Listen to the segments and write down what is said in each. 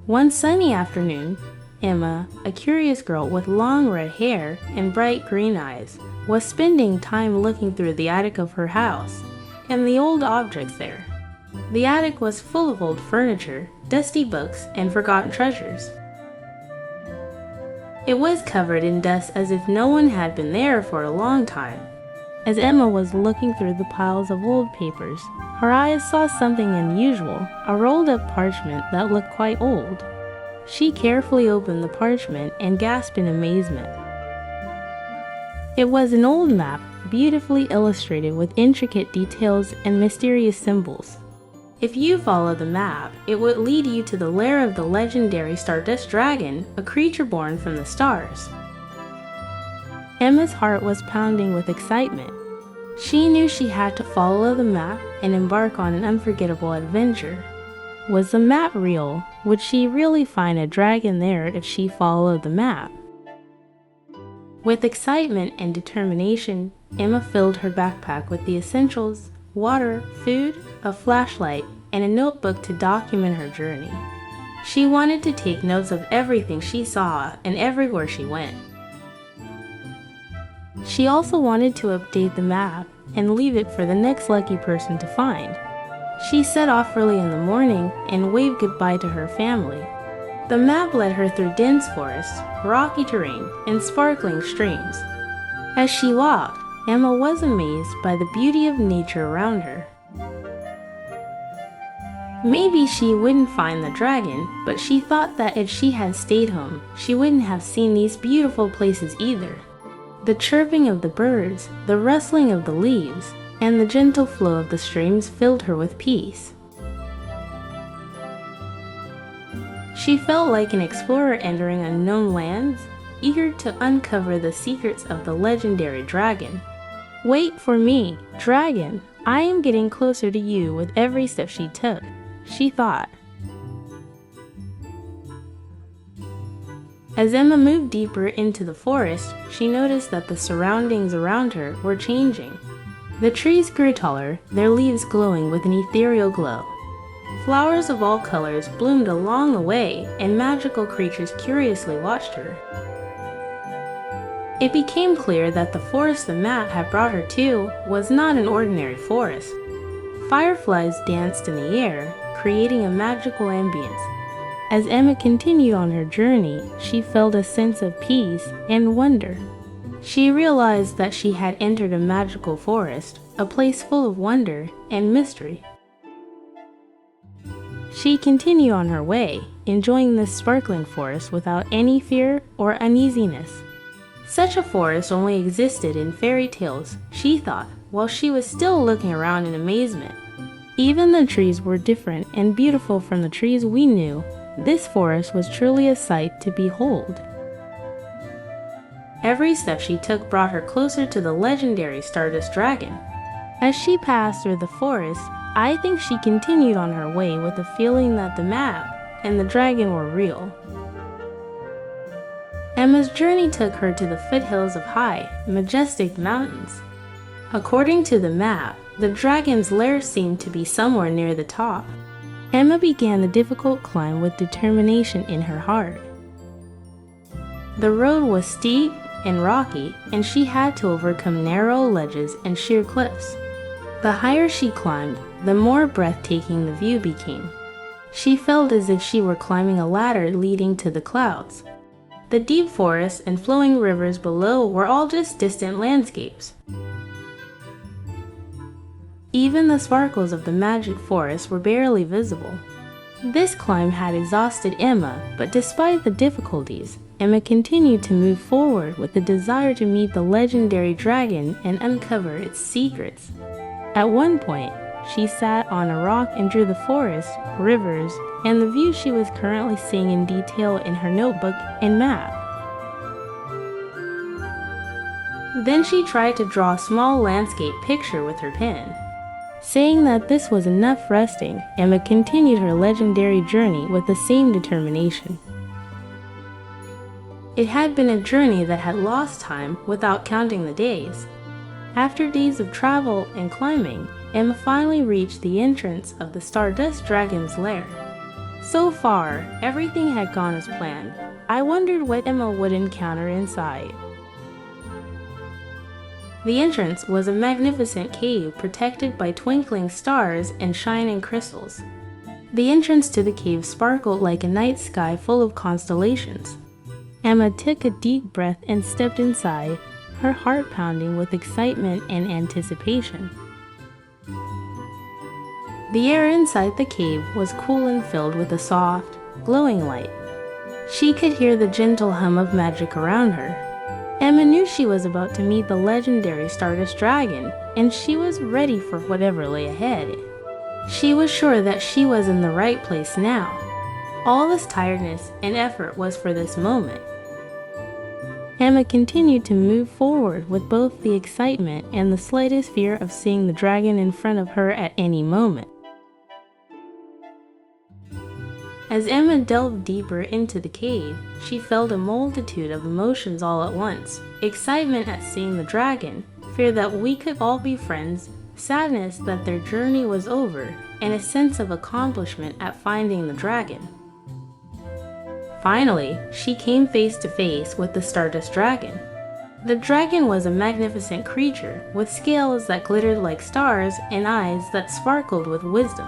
One sunny afternoon, Emma, a curious girl with long red hair and bright green eyes, was spending time looking through the attic of her house and the old objects there. The attic was full of old furniture, dusty books, and forgotten treasures. It was covered in dust as if no one had been there for a long time. As Emma was looking through the piles of old papers, her eyes saw something unusual, a rolled-up parchment that looked quite old. She carefully opened the parchment and gasped in amazement. It was an old map, beautifully illustrated with intricate details and mysterious symbols. If you follow the map, it would lead you to the lair of the legendary Stardust Dragon, a creature born from the stars. Emma's heart was pounding with excitement. She knew she had to follow the map and embark on an unforgettable adventure. Was the map real? Would she really find a dragon there if she followed the map? With excitement and determination, Emma filled her backpack with the essentials: water, food, a flashlight, and a notebook to document her journey. She wanted to take notes of everything she saw and everywhere she went. She also wanted to update the map and leave it for the next lucky person to find. She set off early in the morning and waved goodbye to her family. The map led her through dense forests, rocky terrain, and sparkling streams. As she walked, Emma was amazed by the beauty of nature around her. Maybe she wouldn't find the dragon, but she thought that if she had stayed home, she wouldn't have seen these beautiful places either. The chirping of the birds, the rustling of the leaves, and the gentle flow of the streams filled her with peace. She felt like an explorer entering unknown lands, eager to uncover the secrets of the legendary dragon. "Wait for me, dragon! I am getting closer to you with every step she took," she thought. As Emma moved deeper into the forest, she noticed that the surroundings around her were changing. The trees grew taller, their leaves glowing with an ethereal glow. Flowers of all colors bloomed along the way, and magical creatures curiously watched her. It became clear that the forest the map had brought her to was not an ordinary forest. Fireflies danced in the air, creating a magical ambience. As Emma continued on her journey, she felt a sense of peace and wonder. She realized that she had entered a magical forest, a place full of wonder and mystery. She continued on her way, enjoying this sparkling forest without any fear or uneasiness. Such a forest only existed in fairy tales, she thought, while she was still looking around in amazement. Even the trees were different and beautiful from the trees we knew. This forest was truly a sight to behold. Every step she took brought her closer to the legendary Stardust Dragon. As she passed through the forest, I think she continued on her way with the feeling that the map and the dragon were real. Emma's journey took her to the foothills of high, majestic mountains. According to the map, the dragon's lair seemed to be somewhere near the top. Emma began the difficult climb with determination in her heart. The road was steep and rocky, and she had to overcome narrow ledges and sheer cliffs. The higher she climbed, the more breathtaking the view became. She felt as if she were climbing a ladder leading to the clouds. The deep forests and flowing rivers below were all just distant landscapes. Even the sparkles of the magic forest were barely visible. This climb had exhausted Emma, but despite the difficulties, Emma continued to move forward with the desire to meet the legendary dragon and uncover its secrets. At one point, she sat on a rock and drew the forest, rivers, and the view she was currently seeing in detail in her notebook and map. Then she tried to draw a small landscape picture with her pen. Saying that this was enough resting, Emma continued her legendary journey with the same determination. It had been a journey that had lost time without counting the days. After days of travel and climbing, Emma finally reached the entrance of the Stardust Dragon's lair. So far, everything had gone as planned. I wondered what Emma would encounter inside. The entrance was a magnificent cave protected by twinkling stars and shining crystals. The entrance to the cave sparkled like a night sky full of constellations. Emma took a deep breath and stepped inside, her heart pounding with excitement and anticipation. The air inside the cave was cool and filled with a soft, glowing light. She could hear the gentle hum of magic around her. Emma knew she was about to meet the legendary Stardust Dragon, and she was ready for whatever lay ahead. She was sure that she was in the right place now. All this tiredness and effort was for this moment. Emma continued to move forward with both the excitement and the slightest fear of seeing the dragon in front of her at any moment. As Emma delved deeper into the cave, she felt a multitude of emotions all at once. Excitement at seeing the dragon, fear that we could all be friends, sadness that their journey was over, and a sense of accomplishment at finding the dragon. Finally, she came face to face with the Stardust Dragon. The dragon was a magnificent creature, with scales that glittered like stars and eyes that sparkled with wisdom.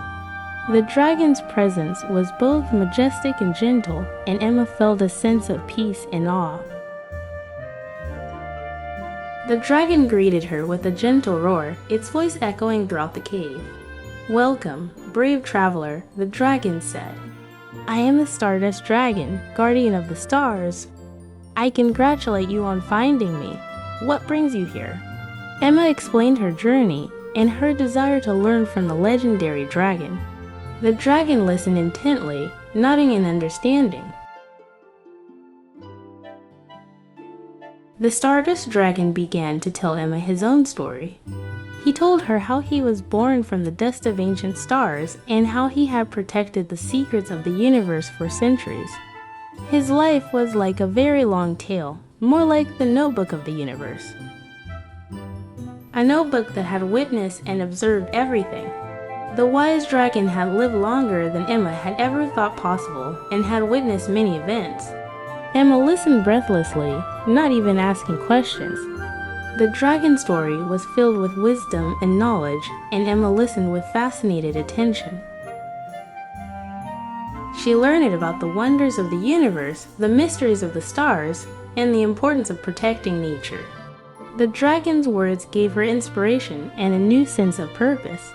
The dragon's presence was both majestic and gentle, and Emma felt a sense of peace and awe. The dragon greeted her with a gentle roar, its voice echoing throughout the cave. "Welcome, brave traveler," the dragon said. "I am the Stardust Dragon, guardian of the stars. I congratulate you on finding me. What brings you here?" Emma explained her journey and her desire to learn from the legendary dragon. The dragon listened intently, nodding in understanding. The Stardust Dragon began to tell Emma his own story. He told her how he was born from the dust of ancient stars and how he had protected the secrets of the universe for centuries. His life was like a very long tale, more like the notebook of the universe. A notebook that had witnessed and observed everything. The wise dragon had lived longer than Emma had ever thought possible and had witnessed many events. Emma listened breathlessly, not even asking questions. The dragon story was filled with wisdom and knowledge, and Emma listened with fascinated attention. She learned about the wonders of the universe, the mysteries of the stars, and the importance of protecting nature. The dragon's words gave her inspiration and a new sense of purpose.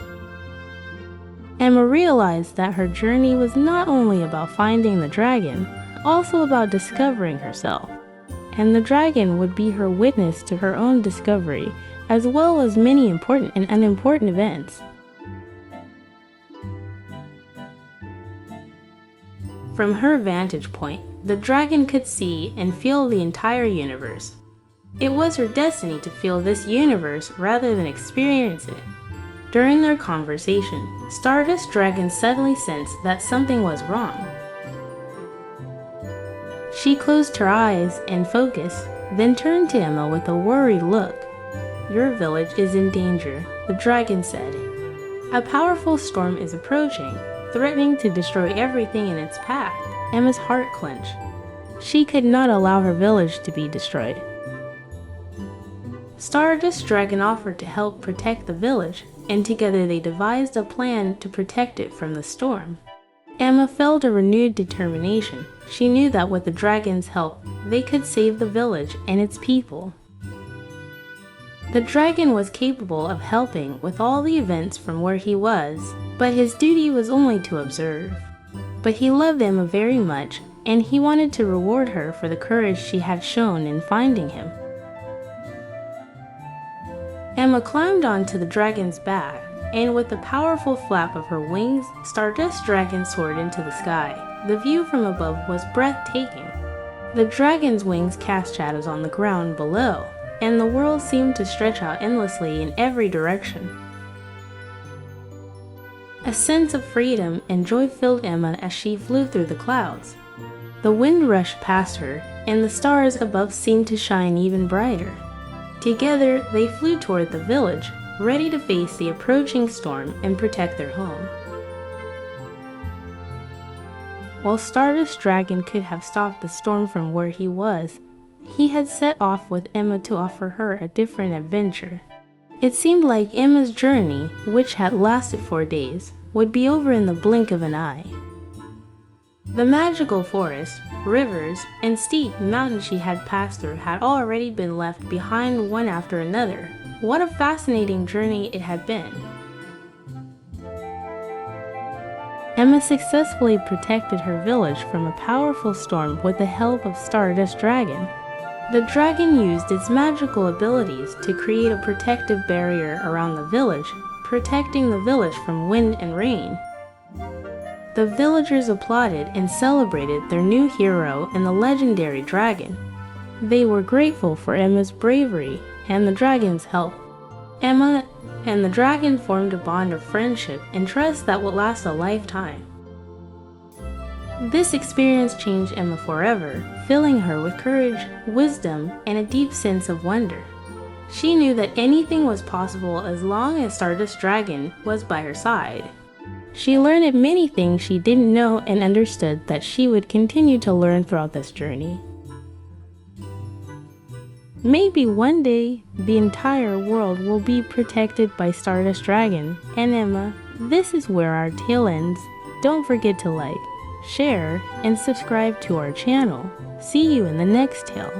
Emma realized that her journey was not only about finding the dragon, also about discovering herself. And the dragon would be her witness to her own discovery, as well as many important and unimportant events. From her vantage point, the dragon could see and feel the entire universe. It was her destiny to feel this universe rather than experience it. During their conversation, Stardust Dragon suddenly sensed that something was wrong. She closed her eyes and focused, then turned to Emma with a worried look. "Your village is in danger," the dragon said. "A powerful storm is approaching, threatening to destroy everything in its path." Emma's heart clenched. She could not allow her village to be destroyed. Stardust Dragon offered to help protect the village, and together they devised a plan to protect it from the storm. Emma felt a renewed determination. She knew that with the dragon's help, they could save the village and its people. The dragon was capable of helping with all the events from where he was, but his duty was only to observe. But he loved Emma very much, and he wanted to reward her for the courage she had shown in finding him. Emma climbed onto the dragon's back, and with a powerful flap of her wings, Stardust Dragon soared into the sky. The view from above was breathtaking. The dragon's wings cast shadows on the ground below, and the world seemed to stretch out endlessly in every direction. A sense of freedom and joy filled Emma as she flew through the clouds. The wind rushed past her, and the stars above seemed to shine even brighter. Together, they flew toward the village, ready to face the approaching storm and protect their home. While Stardust Dragon could have stopped the storm from where he was, he had set off with Emma to offer her a different adventure. It seemed like Emma's journey, which had lasted 4 days, would be over in the blink of an eye. The magical forest, rivers, and steep mountains she had passed through had already been left behind one after another. What a fascinating journey it had been. Emma successfully protected her village from a powerful storm with the help of Stardust Dragon. The dragon used its magical abilities to create a protective barrier around the village, protecting the village from wind and rain. The villagers applauded and celebrated their new hero and the legendary dragon. They were grateful for Emma's bravery and the dragon's help. Emma and the dragon formed a bond of friendship and trust that would last a lifetime. This experience changed Emma forever, filling her with courage, wisdom, and a deep sense of wonder. She knew that anything was possible as long as Stardust Dragon was by her side. She learned many things she didn't know and understood that she would continue to learn throughout this journey. Maybe one day, the entire world will be protected by Stardust Dragon and Emma. This is where our tale ends. Don't forget to like, share, and subscribe to our channel. See you in the next tale.